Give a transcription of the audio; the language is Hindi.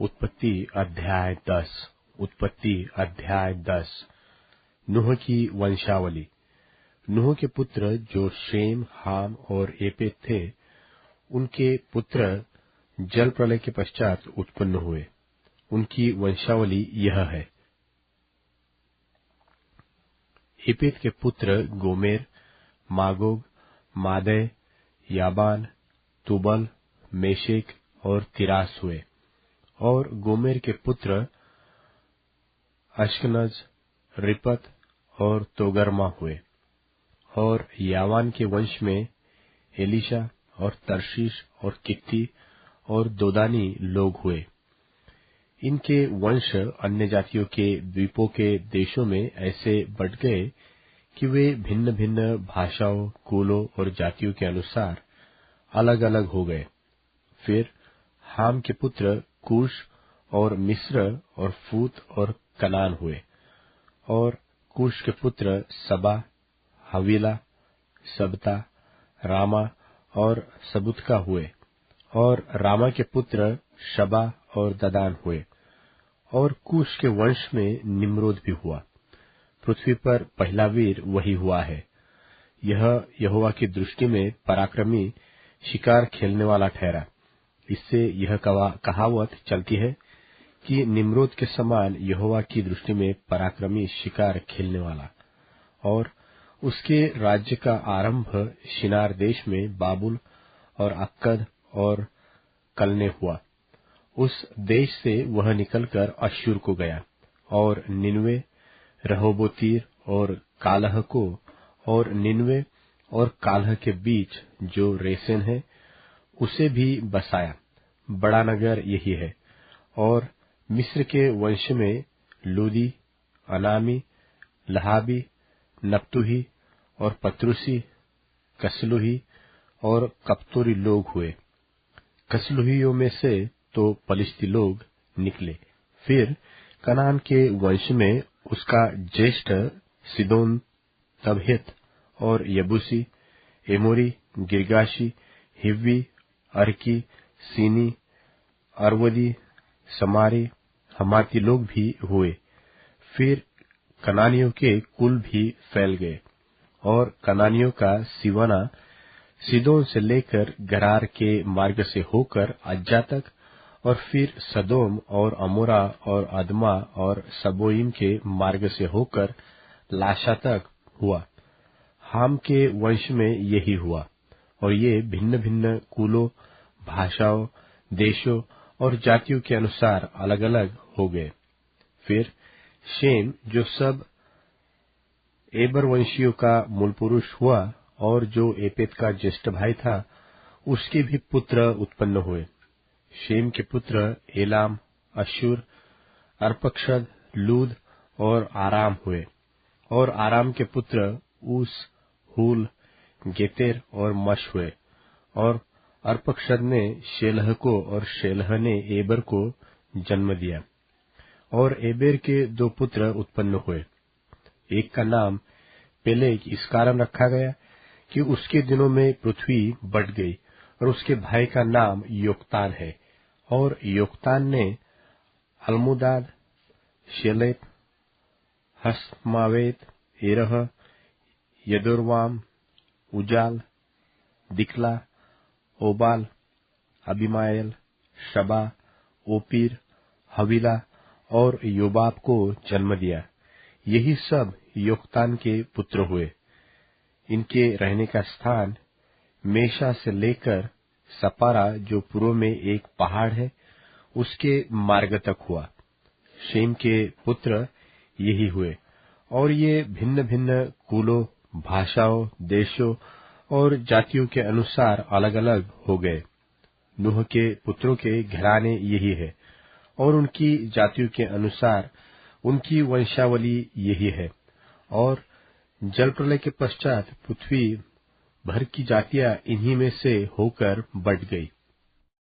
उत्पत्ति अध्याय 10। उत्पत्ति अध्याय 10। नूह की वंशावली। नूह के पुत्र जो शेम, हाम और एपेत थे, उनके पुत्र जल प्रलय के पश्चात उत्पन्न हुए। उनकी वंशावली यह है। एपेत के पुत्र गोमेर, मागोग, मादै, याबान, तुबल, मेशेक और तिरास हुए। और गोमेर के पुत्र अश्कनज, रिपत और तोगरमा हुए। और यावान के वंश में एलीशा और तरशीश और कित्ती और दोदानी लोग हुए। इनके वंश अन्य जातियों के द्वीपों के देशों में ऐसे बढ़ गए कि वे भिन्न भिन्न भाषाओं, कुलों और जातियों के अनुसार अलग अलग हो गए। फिर हाम के पुत्र कूश और मिस्र और फूत और कनान हुए। और कूश के पुत्र सबा, हवीला, सबता, रामा और सबुतका हुए। और रामा के पुत्र शबा और ददान हुए। और कूश के वंश में निम्रोद भी हुआ। पृथ्वी पर पहला वीर वही हुआ है। यह यहोवा की दृष्टि में पराक्रमी शिकार खेलने वाला ठहरा। इससे यह कहावत चलती है कि निम्रोद के समान यहोवा की दृष्टि में पराक्रमी शिकार खेलने वाला। और उसके राज्य का आरंभ शिनार देश में बाबुल और अक्कद और कलने हुआ। उस देश से वह निकलकर अश्शूर को गया और निनवे, रहोबोतीर और कालह को, और निनवे और कालह के बीच जो रेसेन है उसे भी बसाया। बड़ा नगर यही है। और मिस्र के वंश में लूदी, अनामी, लहाबी, नप्तुही और पत्रुसी, कसलुही और कप्तोरी लोग हुए। कसलुहियों में से तो पलिश्ती लोग निकले। फिर कनान के वंश में उसका ज्येष्ठ सिदोन, तबहित और यबूसी, एमोरी, गिर्गाशी, हिव्वी, अर्की, सीनी, अरवदी, समारी, हमाती लोग भी हुए। फिर कनानियों के कुल भी फैल गए। और कनानियों का सिवना सिदोन से लेकर गरार के मार्ग से होकर अज्जा तक, और फिर सदोम और अमोरा और अदमा और सबोइम के मार्ग से होकर लाशा तक हुआ। हाम के वंश में यही हुआ। और ये भिन्न भिन्न कुलों, भाषाओं, देशों और जातियों के अनुसार अलग अलग हो गए। फिर शेम, जो सब एबर वंशियों का मूल पुरुष हुआ और जो एपेत का ज्येष्ठ भाई था, उसके भी पुत्र उत्पन्न हुए। शेम के पुत्र एलाम, अश्शूर, अर्पक्षद, लूद और आराम हुए। और आराम के पुत्र ऊस, हूल, गेतेर और मश हुए। और अर्पक्षद ने शेलह को, और शेलह ने एबर को जन्म दिया। और एबेर के दो पुत्र उत्पन्न हुए। एक का नाम पेलेग इस कारण रखा गया कि उसके दिनों में पृथ्वी बढ़ गई। और उसके भाई का नाम योक्तान है। और योक्तान ने अलमुदाद, शेलेप, हसमावेत, एरह, यदोरवाम, उजाल, दिकला, ओबाल, अबिमायल, शबा, ओपीर, हवीला और योबाब को जन्म दिया। यही सब योक्तान के पुत्र हुए। इनके रहने का स्थान मेशा से लेकर सपारा, जो पूर्व में एक पहाड़ है, उसके मार्ग तक हुआ। शेम के पुत्र यही हुए। और ये भिन्न भिन्न कुलों, भाषाओं, देशों और जातियों के अनुसार अलग अलग हो गए। नूह के पुत्रों के घराने यही है। और उनकी जातियों के अनुसार उनकी वंशावली यही है। और जल प्रलय के पश्चात पृथ्वी भर की जातियां इन्हीं में से होकर बढ़ गई।